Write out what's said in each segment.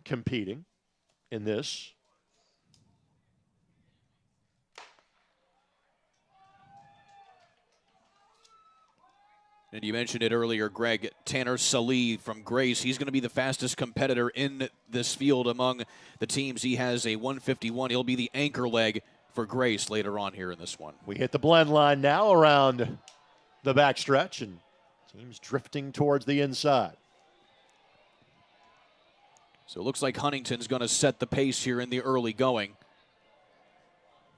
competing in this. And you mentioned it earlier, Greg, Tanner Salih from Grace. He's going to be the fastest competitor in this field among the teams. He has a 151. He'll be the anchor leg for Grace later on here in this one. We hit the blend line now around the backstretch, and teams drifting towards the inside. So it looks like Huntington's going to set the pace here in the early going.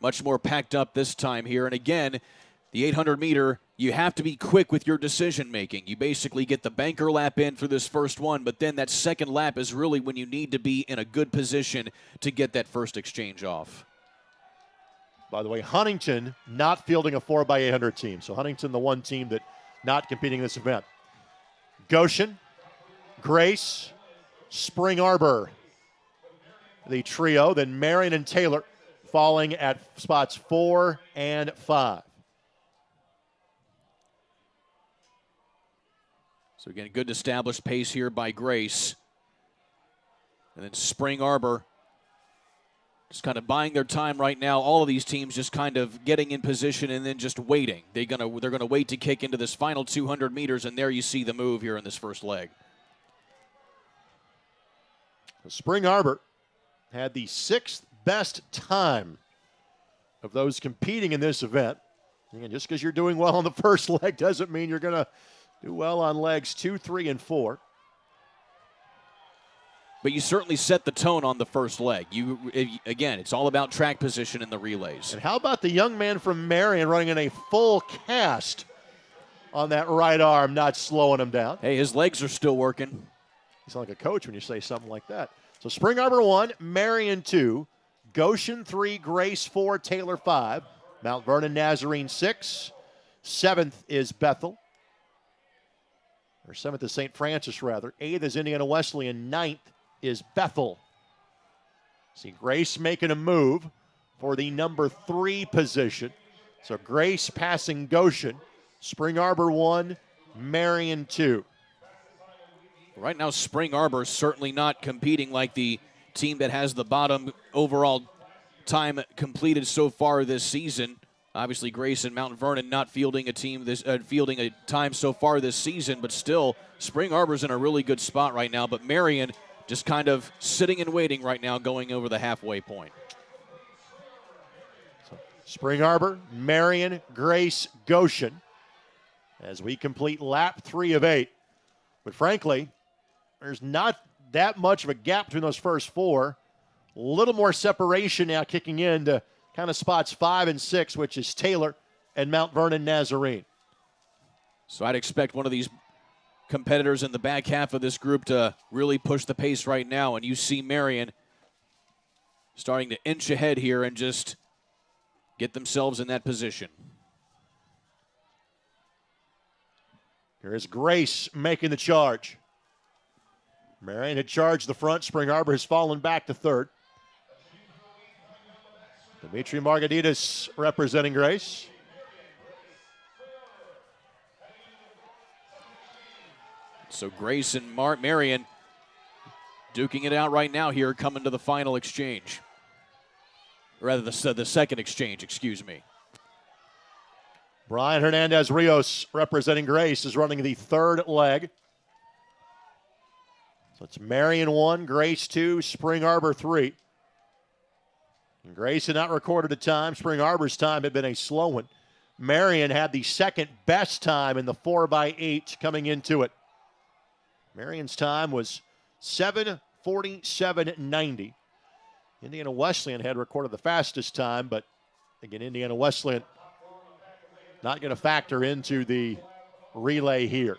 Much more packed up this time here. And again, the 800-meter, you have to be quick with your decision-making. You basically get the banker lap in for this first one, but then that second lap is really when you need to be in a good position to get that first exchange off. By the way, Huntington not fielding a 4x800 team. So Huntington, the one team that not competing in this event. Goshen, Grace, Spring Arbor, the trio. Then Marian and Taylor falling at spots 4 and 5. So again, good established pace here by Grace. And then Spring Arbor just kind of buying their time right now. All of these teams just kind of getting in position and then just waiting. They're gonna wait to kick into this final 200 meters, and there you see the move here in this first leg. Spring Arbor had the 6th best time of those competing in this event. And just because you're doing well on the first leg doesn't mean you're going to do well on legs 2, 3, and 4. But you certainly set the tone on the first leg. Again, it's all about track position in the relays. And how about the young man from Marian running in a full cast on that right arm, not slowing him down? Hey, his legs are still working. You sound like a coach when you say something like that. So Spring Arbor 1, Marian 2, Goshen 3, Grace 4, Taylor 5, Mount Vernon Nazarene 6, 7th is Bethel. Or 7th is St. Francis, rather. 8th is Indiana Wesleyan. 9th is Bethel. See Grace making a move for the number 3 position. So Grace passing Goshen. Spring Arbor 1, Marian 2. Right now, Spring Arbor is certainly not competing like the team that has the bottom overall time completed so far this season. Obviously, Grace and Mount Vernon not fielding a time so far this season, but still, Spring Arbor's in a really good spot right now. But Marian just kind of sitting and waiting right now, going over the halfway point. So Spring Arbor, Marian, Grace, Goshen, as we complete lap 3 of 8. But frankly, there's not that much of a gap between those first 4. A little more separation now kicking in to kind of spots 5 and 6, which is Taylor and Mount Vernon Nazarene. So I'd expect one of these competitors in the back half of this group to really push the pace right now. And you see Marian starting to inch ahead here and just get themselves in that position. Here is Grace making the charge. Marian had charged the front. Spring Arbor has fallen back to 3rd. Dimitri Margaritas representing Grace. So Grace and Marian duking it out right now here, coming to the final exchange. Rather, the second exchange, excuse me. Brian Hernandez-Rios representing Grace is running the 3rd leg. So it's Marian 1, Grace 2, Spring Arbor 3. And Grace had not recorded a time. Spring Arbor's time had been a slow one. Marian had the 2nd best time in the 4x8 coming into it. Marian's time was 7:47.90. Indiana Wesleyan had recorded the fastest time, but again, Indiana Wesleyan not going to factor into the relay here.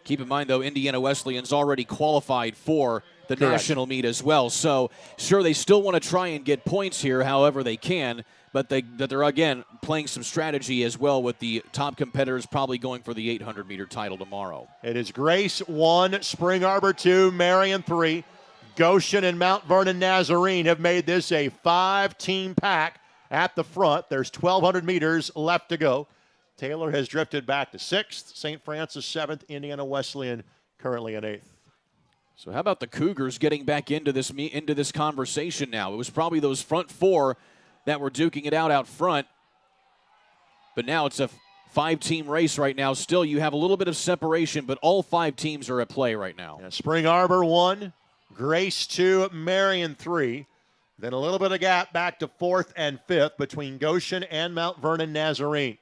Keep in mind, though, Indiana Wesleyan's already qualified for the Correct. national meet as well. So, sure, they still want to try and get points here however they can, but they're, again, playing some strategy as well with the top competitors probably going for the 800-meter title tomorrow. It is Grace 1, Spring Arbor 2, Marian 3. Goshen and Mount Vernon Nazarene have made this a 5-team pack at the front. There's 1,200 meters left to go. Taylor has drifted back to 6th. St. Francis 7th. Indiana Wesleyan currently in 8th. So how about the Cougars getting back into this conversation now? It was probably those front four that were duking it out front, but now it's a 5-team race right now. Still, you have a little bit of separation, but all 5 teams are at play right now. Yeah, Spring Arbor 1, Grace 2, Marian 3. Then a little bit of gap back to 4th and 5th between Goshen and Mount Vernon Nazarene.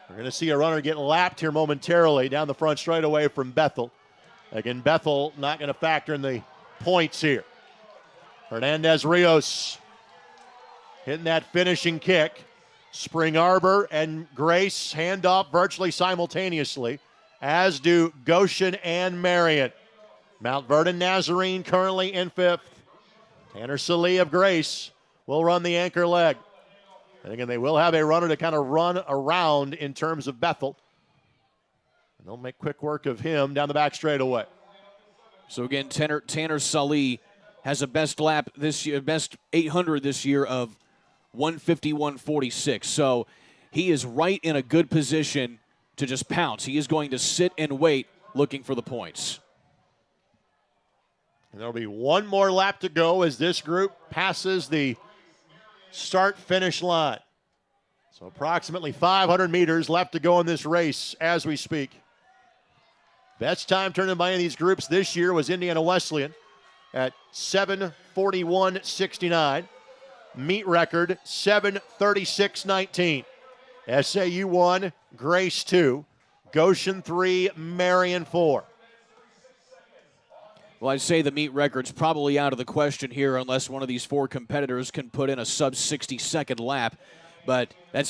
We're going to see a runner get lapped here momentarily down the front straightaway from Bethel. Again, Bethel not going to factor in the points here. Hernandez Rios hitting that finishing kick. Spring Arbor and Grace hand off virtually simultaneously, as do Goshen and Marian. Mount Vernon Nazarene currently in 5th. Tanner Salee of Grace will run the anchor leg. And again, they will have a runner to kind of run around in terms of Bethel. And they'll make quick work of him down the back straightaway. So again, Tanner Salee has a best lap this year, best 800 this year of 151.46. So he is right in a good position to just pounce. He is going to sit and wait looking for the points. And there'll be one more lap to go as this group passes the start-finish line. So approximately 500 meters left to go in this race as we speak. Best time turned in by any of these groups this year was Indiana Wesleyan at 7:41.69. Meet record 7:36.19. SAU 1, Grace 2, Goshen 3, Marian 4. Well, I'd say the meet record's probably out of the question here unless one of these 4 competitors can put in a sub-60-second lap. But that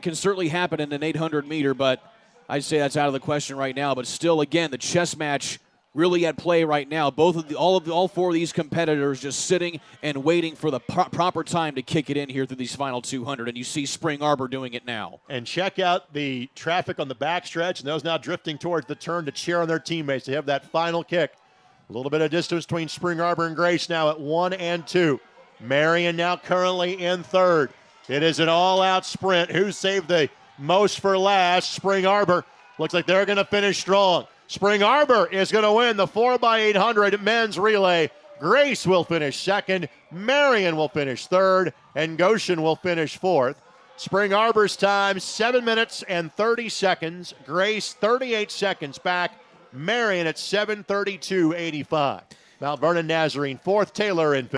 can certainly happen in an 800-meter, but I'd say that's out of the question right now. But still, again, the chess match really at play right now. All 4 of these competitors just sitting and waiting for the proper time to kick it in here through these final 200, and you see Spring Arbor doing it now. And check out the traffic on the backstretch, and those now drifting towards the turn to cheer on their teammates. They have that final kick. A little bit of distance between Spring Arbor and Grace now at 1 and 2. Marian now currently in 3rd. It is an all-out sprint. Who saved the most for last? Spring Arbor. Looks like they're going to finish strong. Spring Arbor is going to win the 4x800 men's relay. Grace will finish 2nd. Marian will finish 3rd. And Goshen will finish 4th. Spring Arbor's time, 7 minutes and 30 seconds. Grace, 38 seconds back. Marian at 7:32.85. Mount Vernon Nazarene 4th, Taylor in 5th.